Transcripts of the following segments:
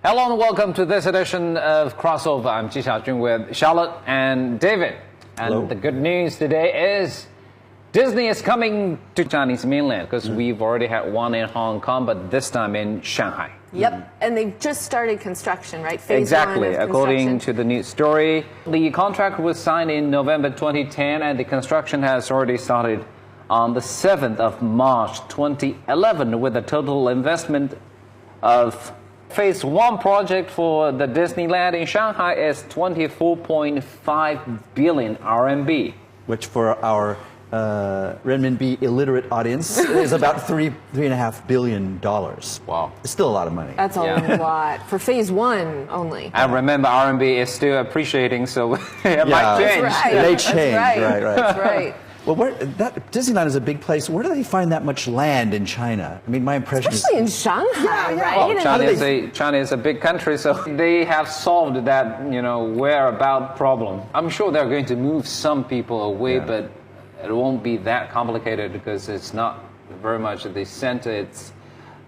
Hello and welcome to this edition of Crossover. I'm Ji Xiaojun with Charlotte and David. And Hello. The good news today is Disney is coming to Chinese mainland because we've already had one in Hong Kong, but this time in Shanghai. Yep, and they've just started construction, right? Phase Exactly. one of According construction. to the news story, the contract was signed in November 2010 and the construction has already started on the 7th of March 2011 with a total investment of Phase 1 project for the Disneyland in Shanghai is 24.5 billion RMB. Which for our renminbi illiterate audience is about $3.5 billion. Wow. It's still a lot of money. That's a lot for phase one only. And remember, RMB is still appreciating, so it might change. That's right. They That's change, right. That's right. Well, Disneyland is a big place. Where do they find that much land in China? I mean, my impression Especially in is... Shanghai, right? Well, And China is a big country, so they have solved that, whereabout problem. I'm sure they're going to move some people away, but it won't be that complicated because it's not very much at the center. It's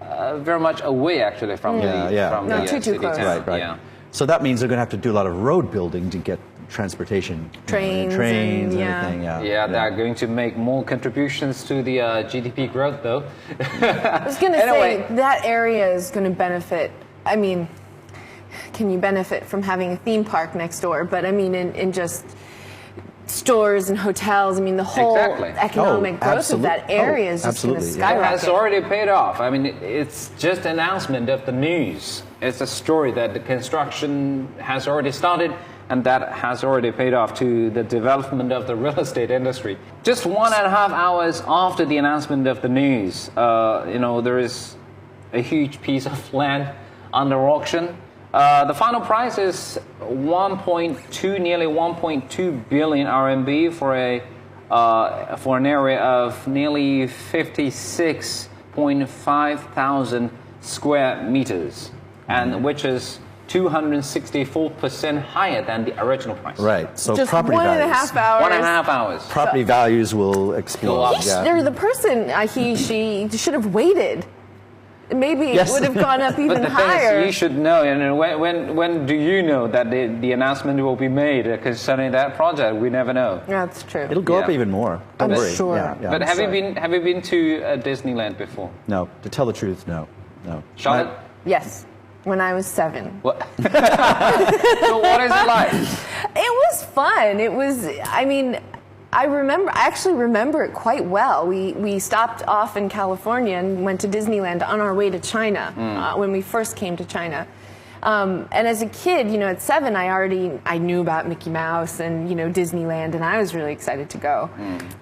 very much away, actually, from the too city close. town. Right. Yeah. So that means they're going to have to do a lot of road building to get transportation. Trains and and, everything. Yeah, they're going to make more contributions to the GDP growth, though. I was going to say that area is going to benefit. I mean, can you benefit from having a theme park next door? But I mean, in just stores and hotels. I mean, the whole economic growth of that area is just going to skyrocket. It has already paid off. I mean, it's just an announcement of the news. It's a story that the construction has already started and that has already paid off to the development of the real estate industry. Just 1.5 hours after the announcement of the news, there is a huge piece of land under auction. The final price is nearly 1.2 billion RMB for an area of nearly 56.5 thousand square meters, and which is 264% higher than the original price. Right. So just property values. 1.5 hours. 1.5 hours. Property values will explode. The person, she should have waited. Maybe it would have gone up even but the higher. Thing is, you should know, and when do you know that the announcement will be made concerning that project? We never know. That's true. It'll go up even more. Don't I'm worry. sure. But have you been to Disneyland before? No. To tell the truth, no. Charlotte? Yes. When I was 7. What? So what is it like? It was fun. It was, I actually remember it quite well. We stopped off in California and went to Disneyland on our way to China when we first came to China. And as a kid, at 7, I knew about Mickey Mouse and, Disneyland, and I was really excited to go.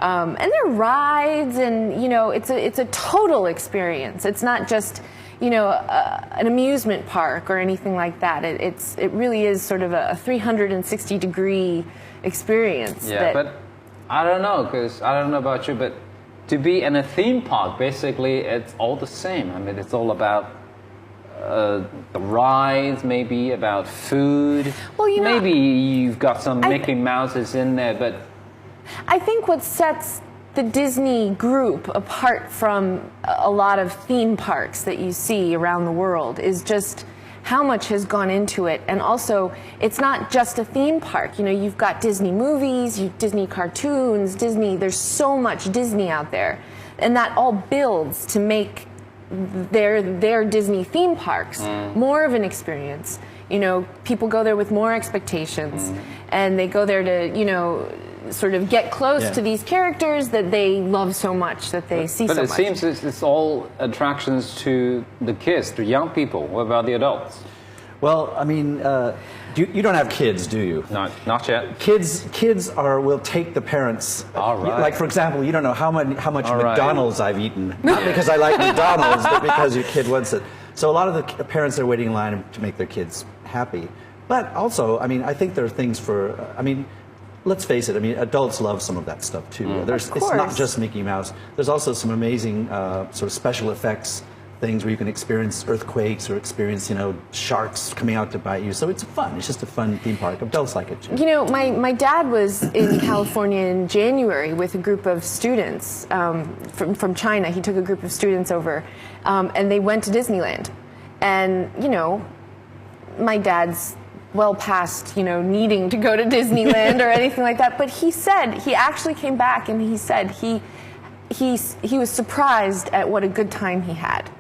And there are rides, and, it's a total experience. It's not just an amusement park or anything like that. It really is sort of a 360-degree experience. Yeah, but I don't know, because I don't know about you, but to be in a theme park, basically, it's all the same. I mean, it's all about the rides, maybe about food. Well, maybe you've got some Mickey Mouses in there, but I think what sets the Disney group apart from a lot of theme parks that you see around the world is just how much has gone into it. And also, it's not just a theme park. You've got Disney movies, Disney cartoons, there's so much Disney out there. And that all builds to make their Disney theme parks more of an experience. People go there with more expectations, and they go there to, sort of get close to these characters that they love so much, that they see so much. But it seems it's all attractions to the kids, to young people. What about the adults? Well, I mean, you don't have kids, do you? Not yet. Kids will take the parents. All right. Like, for example, you don't know how much McDonald's I've eaten. Not because I like McDonald's, but because your kid wants it. So a lot of the parents are waiting in line to make their kids happy. But also, I think there are things for, let's face it, adults love some of that stuff too. It's not just Mickey Mouse. There's also some amazing sort of special effects things where you can experience earthquakes or experience, sharks coming out to bite you. So it's fun. It's just a fun theme park. Adults like it too. My dad was in California in January with a group of students from China. He took a group of students over, and they went to Disneyland. And, my dad's well past, needing to go to Disneyland or anything like that. But he actually came back and he said he was surprised at what a good time he had.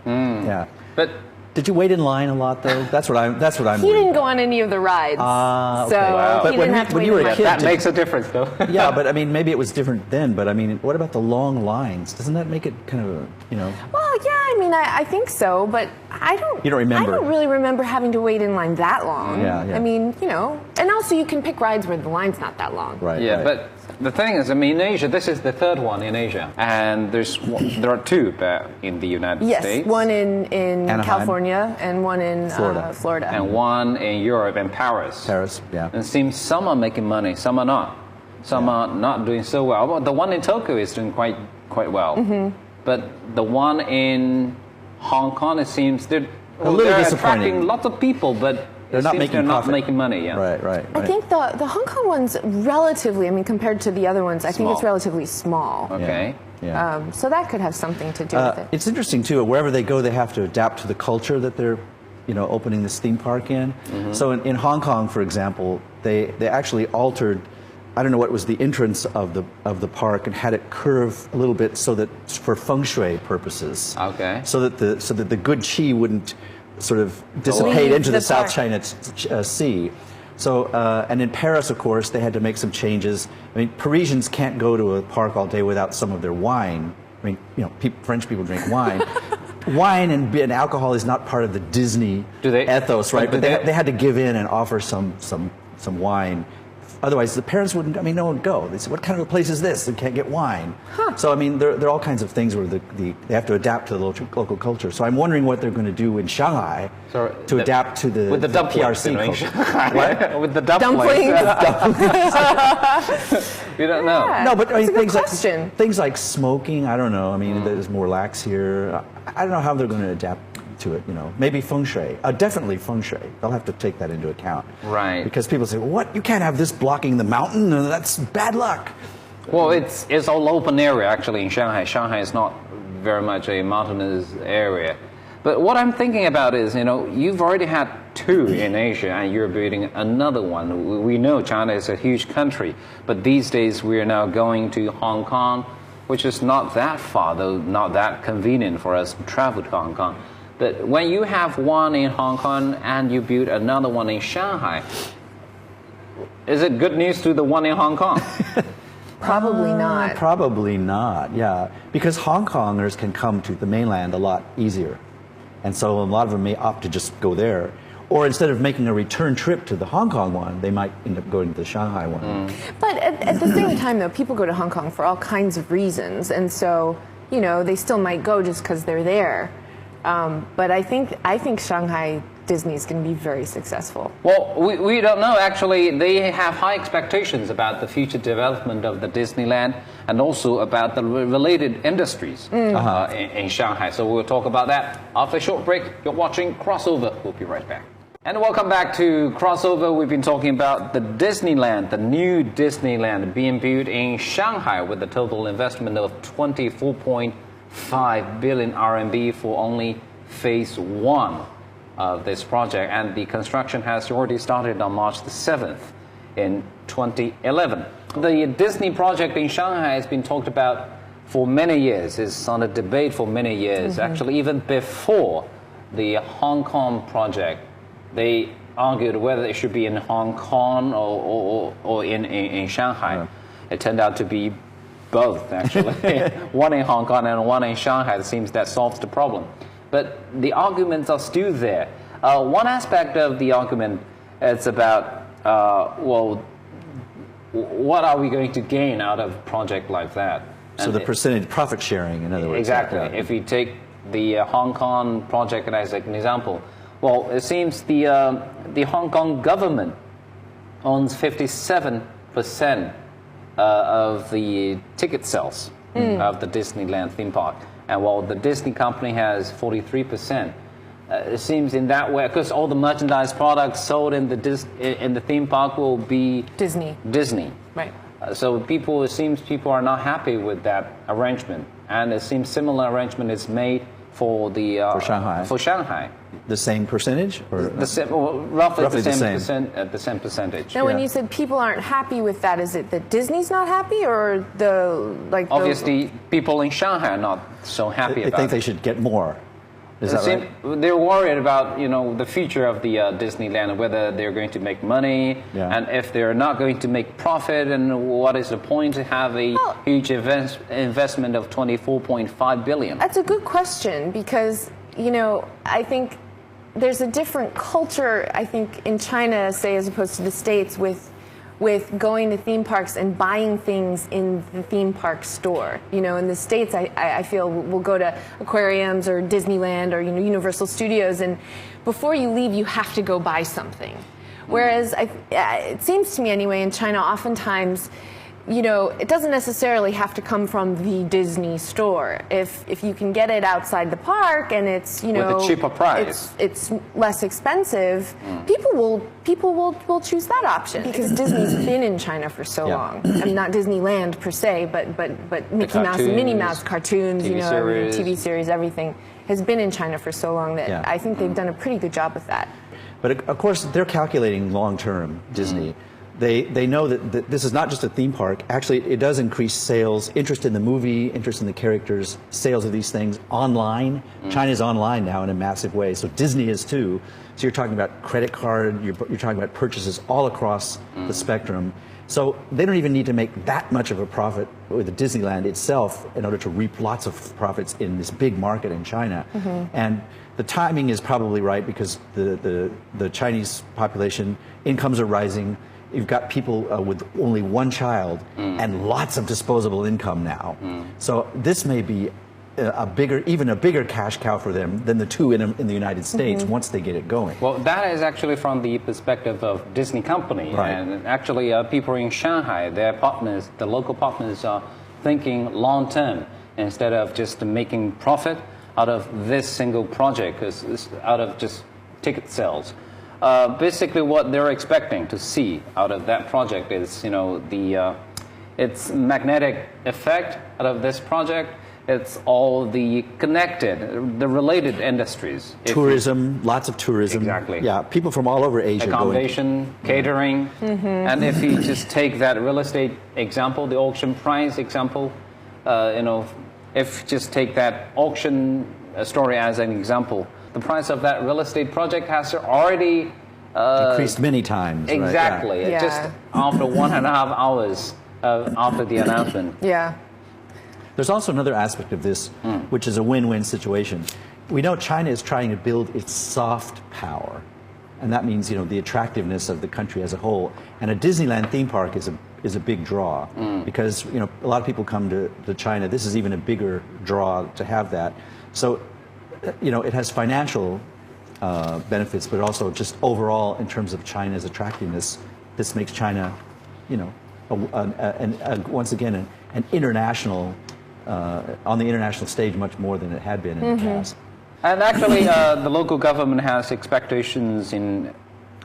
Yeah. But did you wait in line a lot though? That's what I'm. He didn't go on any of the rides, okay. so Wow. But he when didn't have to when wait you were in a line. kid, that makes a difference, though. Yeah, but I mean, maybe it was different then. But I mean, what about the long lines? Doesn't that make it kind of, Well, yeah, I mean, I think so, but I don't. You don't remember? I don't really remember having to wait in line that long. Yeah. I mean, and also you can pick rides where the line's not that long. Right. Yeah, right. but the thing is, I mean, in Asia, this is the third one in Asia, and there are two in the United Yes, States. one in Anaheim. California and one in Florida. And one in Europe and Paris. Paris, yeah. And it seems some are making money, some are not. Some are not doing so well. Well, the one in Tokyo is doing quite well. Mm-hmm. But the one in Hong Kong, it seems they're disappointing. attracting lots of people, but They're not making not profit. making money. Yeah. Right. I think the Hong Kong one's relatively, I mean, compared to the other ones, I think it's Small. relatively small. Okay. Yeah. So that could have something to do with it. It's interesting too. Wherever they go, they have to adapt to the culture that they're, opening this theme park in. Mm-hmm. So in Hong Kong, for example, they actually altered. I don't know what was the entrance of the park and had it curve a little bit so that for feng shui purposes. Okay. So that the good qi wouldn't sort of dissipate into the South park. China Sea. So, and in Paris, of course, they had to make some changes. I mean, Parisians can't go to a park all day without some of their wine. I mean, French people drink wine. Wine and alcohol is not part of the Disney ethos, right? But they had to give in and offer some wine. Otherwise, the parents wouldn't. I mean, no one would go. They said, "What kind of a place is this? They can't get wine." So, I mean, there are all kinds of things where they have to adapt to the local culture. So, I'm wondering what they're going to do in Shanghai to adapt to the with the PRC dumplings, culture. with the dumplings. You don't know. Yeah. No, but I mean, That's a good things like smoking. I don't know. I mean, there's more lax here. I don't know how they're going to adapt to it. Maybe feng shui. Definitely feng shui. They'll have to take that into account. Right. Because people say, "What? You can't have this blocking the mountain. That's bad luck." Well, it's all open area actually in Shanghai. Shanghai is not very much a mountainous area. But what I'm thinking about is, you've already had two in Asia and you're building another one. We know China is a huge country, but these days we are now going to Hong Kong, which is not that far, though not that convenient for us to travel to Hong Kong. But when you have one in Hong Kong and you build another one in Shanghai, is it good news to the one in Hong Kong? Probably not. Probably not, yeah. Because Hong Kongers can come to the mainland a lot easier. And so a lot of them may opt to just go there. Or instead of making a return trip to the Hong Kong one, they might end up going to the Shanghai one. But at the same time, though, people go to Hong Kong for all kinds of reasons. And so, they still might go just because they're there. But I think Shanghai Disney is going to be very successful. Well, we don't know. Actually, they have high expectations about the future development of the Disneyland and also about the related industries in Shanghai. So we'll talk about that after a short break. You're watching Crossover. We'll be right back. And welcome back to Crossover. We've been talking about the Disneyland, the new Disneyland being built in Shanghai with a total investment of 24.5 billion RMB for only phase 1 of this project, and the construction has already started on March the 7th in 2011. The Disney project in Shanghai has been talked about for many years. It's on a debate for many years. Actually, even before the Hong Kong project, they argued whether it should be in Hong Kong or in Shanghai. Yeah. It turned out to be both, actually. One in Hong Kong and one in Shanghai. It seems that solves the problem. But the arguments are still there. One aspect of the argument is about, what are we going to gain out of a project like that? So the percentage profit sharing, in other words. Exactly. Like if we take the Hong Kong project as an example, well, it seems the Hong Kong government owns 57% of the ticket sales of the Disneyland theme park. And while the Disney company has 43%, it seems in that way, because all the merchandise products sold in the theme park will be Disney. Right. So it seems people are not happy with that arrangement, and it seems similar arrangement is made for the Shanghai. For Shanghai. The same percentage, or The same, well, roughly the same. same. The same percentage. Now, when you said people aren't happy with that, is it that Disney's not happy, or Obviously, people in Shanghai are not so happy they about think it. they should get more. Is that right? They're worried about the future of the Disneyland, whether they're going to make money, and if they're not going to make profit, and what is the point to have a huge investment of 24.5 billion? That's a good question, because I think there's a different culture, I think, in China, say, as opposed to the States, with going to theme parks and buying things in the theme park store. In the States, I feel we'll go to aquariums or Disneyland or Universal Studios, and before you leave, you have to go buy something. Whereas it seems to me, anyway, in China, oftentimes, it doesn't necessarily have to come from the Disney store. If you can get it outside the park and it's with a cheaper price, it's less expensive. People will choose that option because Disney's been in China for so long. I mean, not Disneyland per se, but Mickey Mouse and Minnie Mouse cartoons, TV series, everything has been in China for so long that I think they've done a pretty good job with that. But of course, they're calculating long term, Disney. They know that this is not just a theme park. Actually, it does increase sales, interest in the movie, interest in the characters, sales of these things online. China's online now in a massive way, so Disney is too. So you're talking about credit card, you're talking about purchases all across the spectrum. So they don't even need to make that much of a profit with the Disneyland itself in order to reap lots of profits in this big market in China. And the timing is probably right because the Chinese population incomes are rising. You've got people with only one child and lots of disposable income now. So this may be even a bigger cash cow for them than the two in the United States once they get it going. Well, that is actually from the perspective of Disney company. Right. And actually people in Shanghai, their partners, the local partners are thinking long term instead of just making profit out of this single project, out of just ticket sales. Basically, what they're expecting to see out of that project is, its magnetic effect out of this project. It's all the connected, the related industries. Tourism, lots of tourism. Exactly. Yeah, people from all over Asia. Accommodation, catering. And if you just take that real estate example, the auction price example, if you just take that auction story as an example, the price of that real estate project has already increased many times. Exactly. Right? Just after 1.5 hours after the announcement. Yeah. There's also another aspect of this, which is a win-win situation. We know China is trying to build its soft power, and that means the attractiveness of the country as a whole. And a Disneyland theme park is a big draw because a lot of people come to China. This is even a bigger draw to have that. So it has financial benefits, but also just overall in terms of China's attractiveness, this makes China, once again an international. On the international stage much more than it had been in the past. And actually, the local government has expectations in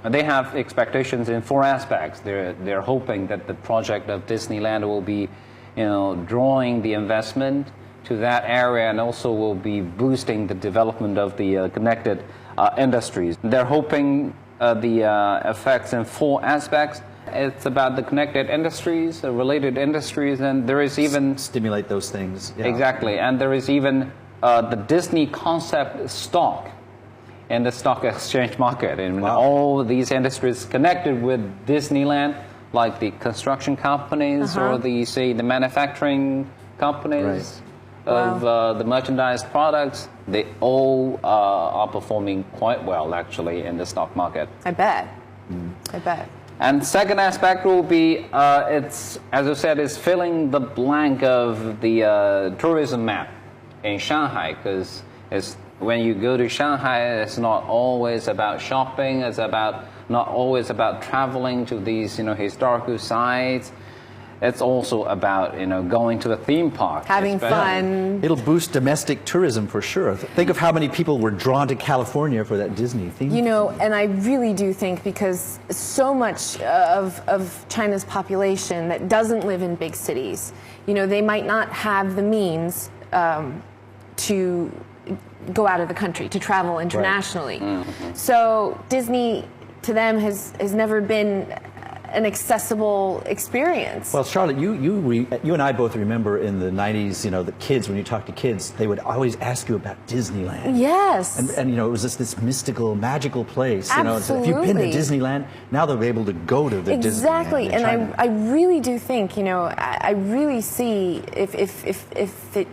4 aspects. They're hoping that the project of Disneyland will be, drawing the investment to that area and also will be boosting the development of the connected industries. They're hoping the effects in 4 aspects. It's about the connected industries, the related industries, and there is even... Stimulate those things. Yeah. Exactly. And there is even the Disney concept stock in the stock exchange market. And all these industries connected with Disneyland, like the construction companies or the manufacturing companies of the merchandise products, they all are performing quite well, actually, in the stock market. I bet. I bet. And second aspect will be, it's, as I said, is filling the blank of the tourism map in Shanghai, because when you go to Shanghai, it's not always about shopping, it's not always about traveling to these, historical sites. It's also about, going to a theme park. Having fun. It'll boost domestic tourism for sure. Think of how many people were drawn to California for that Disney theme. And I really do think because so much of China's population that doesn't live in big cities, they might not have the means to go out of the country, to travel internationally. So Disney, to them, has never been an accessible experience. Well, Charlotte, you and I both remember in the 90s, the kids, when you talk to kids, they would always ask you about Disneyland. Yes. And it was just this mystical, magical place. Absolutely. If you've been to Disneyland, now they'll be able to go to the exactly. Disneyland. And I really do think, I really see if it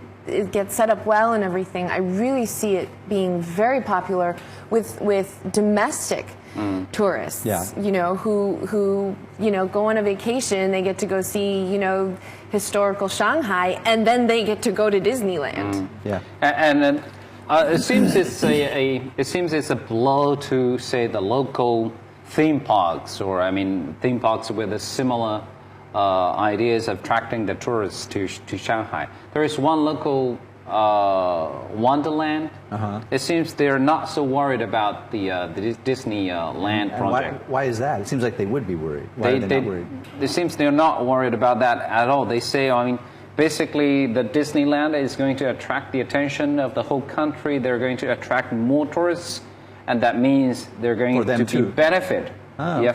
gets set up well and everything, I really see it being very popular with domestic tourists, who go on a vacation, they get to go see, historical Shanghai, and then they get to go to Disneyland. Yeah. And it seems it's a blow to, say, the local theme parks, or theme parks with a similar ideas of attracting the tourists to Shanghai. There is one local Wonderland. It seems they're not so worried about the Disneyland project. Why is that? It seems like they would be worried. Why are they not worried? It seems they're not worried about that at all. They say, basically, the Disneyland is going to attract the attention of the whole country. They're going to attract more tourists, and that means they're going to benefit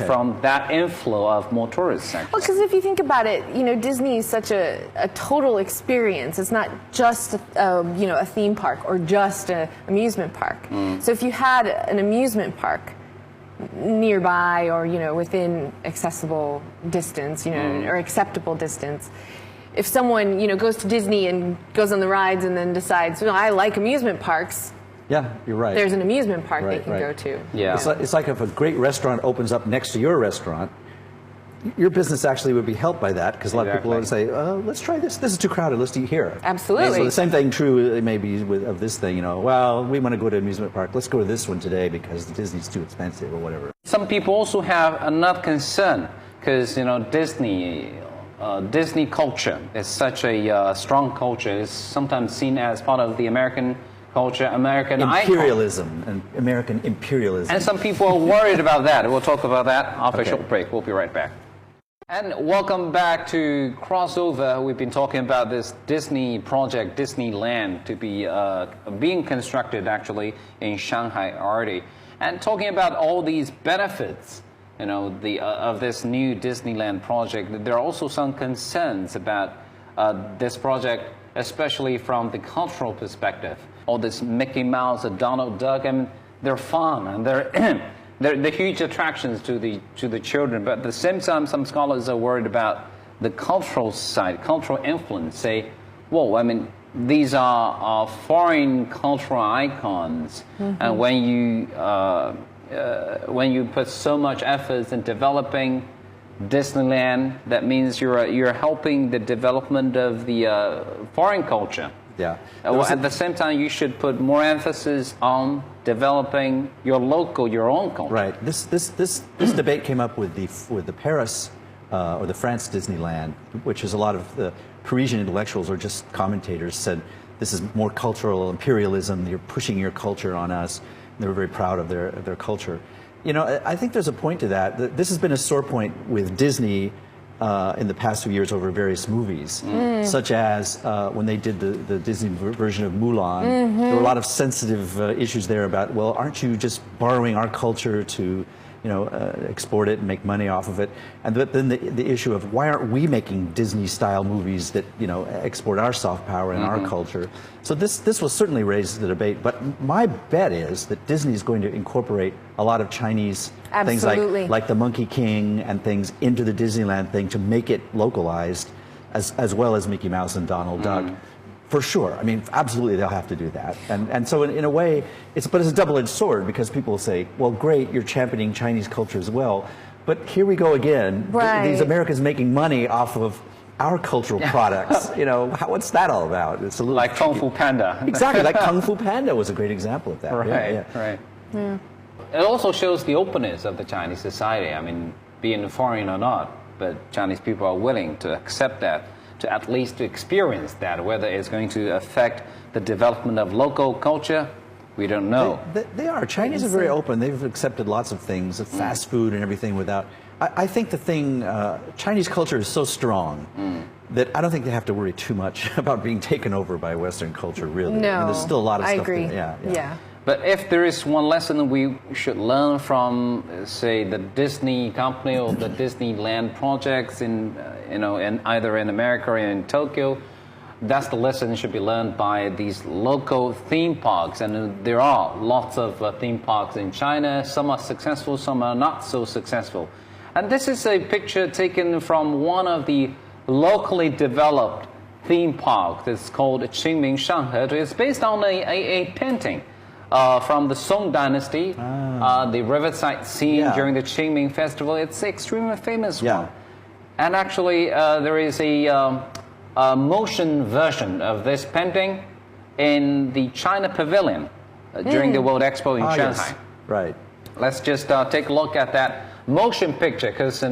from that inflow of more tourists. Actually. Well, because if you think about it, Disney is such a total experience. It's not just a theme park or just an amusement park. So if you had an amusement park nearby or within accessible distance, or acceptable distance, if someone goes to Disney and goes on the rides and then decides, I like amusement parks. Yeah, you're right. There's an amusement park they can go to. Yeah. It's like if a great restaurant opens up next to your restaurant, your business actually would be helped by that, because a lot of people would say, let's try this. This is too crowded. Let's eat here. Absolutely. And so the same thing true maybe of this thing. Well, we want to go to an amusement park. Let's go to this one today because the Disney's too expensive or whatever. Some people also have another concern because Disney culture is such a strong culture. It's sometimes seen as part of the American culture, American imperialism icon. and American imperialism. And some people are worried about that. We'll talk about that after a short break. We'll be right back. And welcome back to Crossover. We've been talking about this Disney project, Disneyland, to be being constructed actually in Shanghai already, and talking about all these benefits, of this new Disneyland project. There are also some concerns about this project, especially from the cultural perspective. All this Mickey Mouse and Donald Duck, they're fun and they're huge attractions to the children. But at the same time, some scholars are worried about the cultural side, cultural influence. Say, these are foreign cultural icons, and when you put so much effort in developing Disneyland, that means you're helping the development of the foreign culture. Yeah. At the same time, you should put more emphasis on developing your own culture. Right. This debate came up with the Paris or the France Disneyland, which is a lot of the Parisian intellectuals or just commentators said this is more cultural imperialism. You're pushing your culture on us. They were very proud of their culture. I think there's a point to that. This has been a sore point with Disney in the past few years over various movies, such as when they did the Disney version of Mulan. There were a lot of sensitive issues there about, well, aren't you just borrowing our culture to export it and make money off of it? And then the issue of why aren't we making Disney-style movies that export our soft power and our culture? So this will certainly raise the debate. But my bet is that Disney is going to incorporate a lot of Chinese things like the Monkey King and things into the Disneyland thing to make it localized, as well as Mickey Mouse and Donald Duck. For sure. Absolutely, they'll have to do that. And so in a way, it's a double-edged sword, because people say, well, great, you're championing Chinese culture as well, but here we go again. Right. These Americans making money off of our cultural products. What's that all about? It's a little like Kung Fu Panda. Exactly, like Kung Fu Panda was a great example of that. Right. Yeah. It also shows the openness of the Chinese society. Being foreign or not, but Chinese people are willing to accept that, to at least to experience that. Whether it's going to affect the development of local culture, we don't know. They are. Chinese are very open. They've accepted lots of things, fast food and everything without... I think the thing, Chinese culture is so strong that I don't think they have to worry too much about being taken over by Western culture, really. No, I mean, there's still a lot of I stuff. agree. Yeah. But if there is one lesson we should learn from, say, the Disney company or the Disneyland projects in either in America or in Tokyo, that's the lesson that should be learned by these local theme parks. And there are lots of theme parks in China. Some are successful, some are not so successful. And this is a picture taken from one of the locally developed theme parks. It's called Qingming Shanghai. It's based on a painting from the Song Dynasty, the riverside scene during the Qingming Festival. It's an extremely famous one. And actually, there is a motion version of this painting in the China Pavilion during the World Expo in Shanghai. Yes. Right. Let's just take a look at that motion picture, because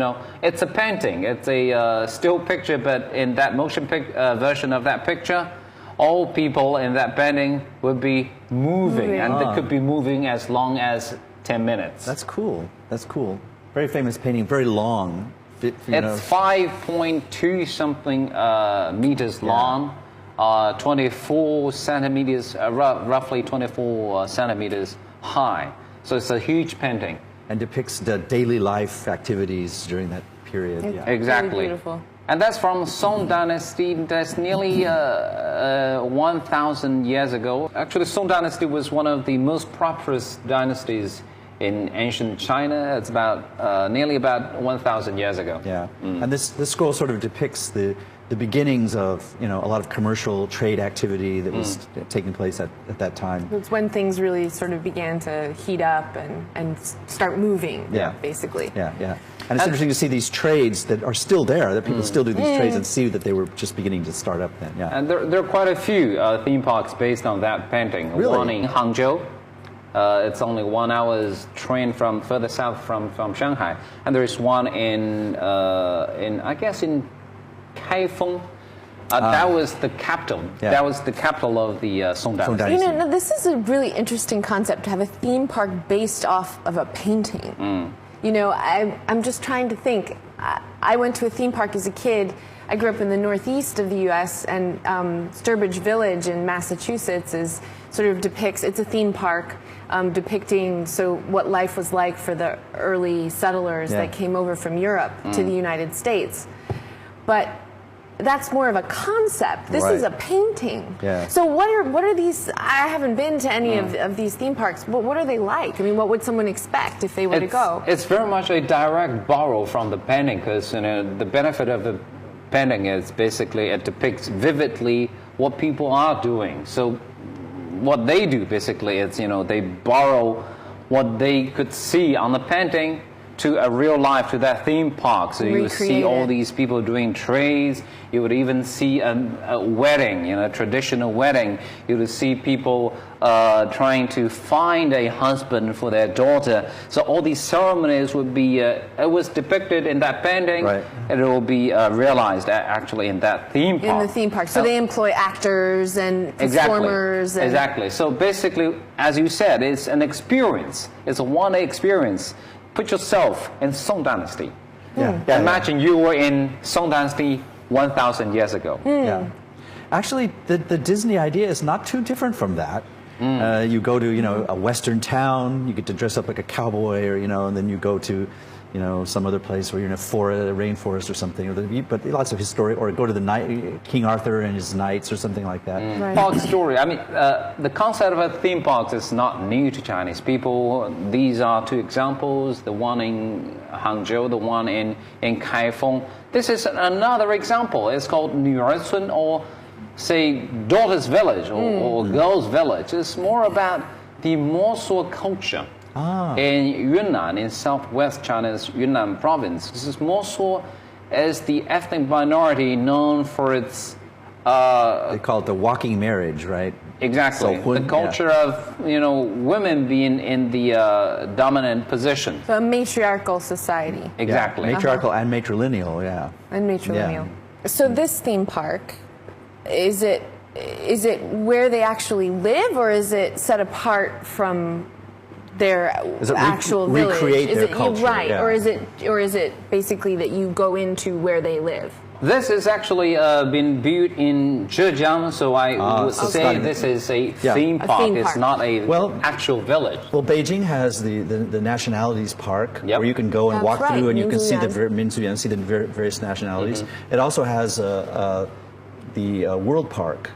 it's a painting, it's a still picture, but in that motion version of that picture, all people in that painting would be moving, and they could be moving as long as 10 minutes. That's cool. That's cool. Very famous painting, very long. It's 5.2 something meters long, 24 centimeters, roughly 24 centimeters high. So it's a huge painting. And depicts the daily life activities during that period. Exactly. Really beautiful. And that's from Song Dynasty. That's nearly 1,000 years ago. Actually, Song Dynasty was one of the most prosperous dynasties in ancient China. It's about nearly about 1,000 years ago. Yeah. And this scroll sort of depicts the beginnings of a lot of commercial trade activity that was taking place at that time. It's when things really sort of began to heat up and start moving, basically. Yeah. And it's interesting to see these trades that are still there, that people still do these trades, and see that they were just beginning to start up then. Yeah. And there are quite a few theme parks based on that painting. Really? One in Hangzhou. It's only 1 hour's train from further south from Shanghai. And there is one in I guess in Kaifeng. That was the capital. Yeah. That was the capital of the Song Dynasty. This is a really interesting concept, to have a theme park based off of a painting. I'm just trying to think. I went to a theme park as a kid. I grew up in the northeast of the U.S., and Sturbridge Village in Massachusetts depicts. It's a theme park depicting what life was like for the early settlers that came over from Europe to the United States. But that's more of a concept. This is a painting. Yeah. So what are these? I haven't been to any of these theme parks, but what are they like? I mean, what would someone expect if they were to go? It's very much a direct borrow from the painting, because the benefit of the painting is basically it depicts vividly what people are doing. So what they do basically is they borrow what they could see on the painting to a real life, to that theme park. So you would see all these people doing trades. You would even see a wedding, a traditional wedding. You would see people trying to find a husband for their daughter. So all these ceremonies would be, it was depicted in that painting, and it will be realized actually in that theme park. In the theme park. So they employ actors and performers. Exactly. So basically, as you said, it's an experience. It's a one-day experience. Put yourself in Song Dynasty. Imagine you were in Song Dynasty 1,000 years ago. Actually, the Disney idea is not too different from that. You go to a Western town, you get to dress up like a cowboy, or and then you go to some other place where you're in a rainforest or something. But lots of historic, or go to the King Arthur and his knights or something like that. Park story. I mean, the concept of a theme park is not new to Chinese people. These are two examples: the one in Hangzhou, the one in Kaifeng. This is another example. It's called Nuercun, or say daughter's village, or girl's village. It's more about the Mosuo culture. In Yunnan, in southwest China's Yunnan province. This is Mosuo as the ethnic minority known for its... they call it the walking marriage, right? Exactly. So, the culture of, women being in the dominant position. So a matriarchal society. Exactly. Yeah, matriarchal and matrilineal, And matrilineal. So this theme park, is it where they actually live, or is it set apart from their actual village? Recreate their culture, right? yeah. Or is it basically that you go into where they live? This is actually been built in Zhejiang, so I would say this is a theme park. It's not a actual village. Well, Beijing has the Nationalities Park, where you can go and walk through and you can see the various nationalities. It also has the World Park,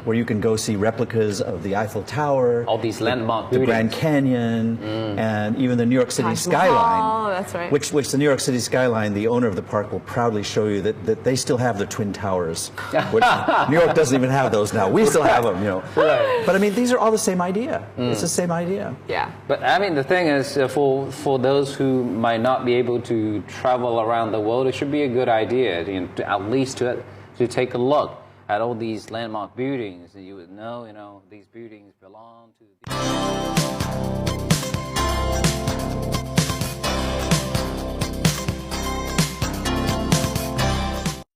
where you can go see replicas of the Eiffel Tower, all these landmark the Grand Canyon, and even the New York City skyline. Oh, that's right. Which the New York City skyline, the owner of the park will proudly show you that they still have the Twin Towers, which New York doesn't even have those now. We still have them, you know. But I mean, these are all the same idea. It's the same idea. Yeah. But I mean, the thing is, for those who might not be able to travel around the world, it should be a good idea, at least to take a look at all these landmark buildings, and you would know, these buildings belong to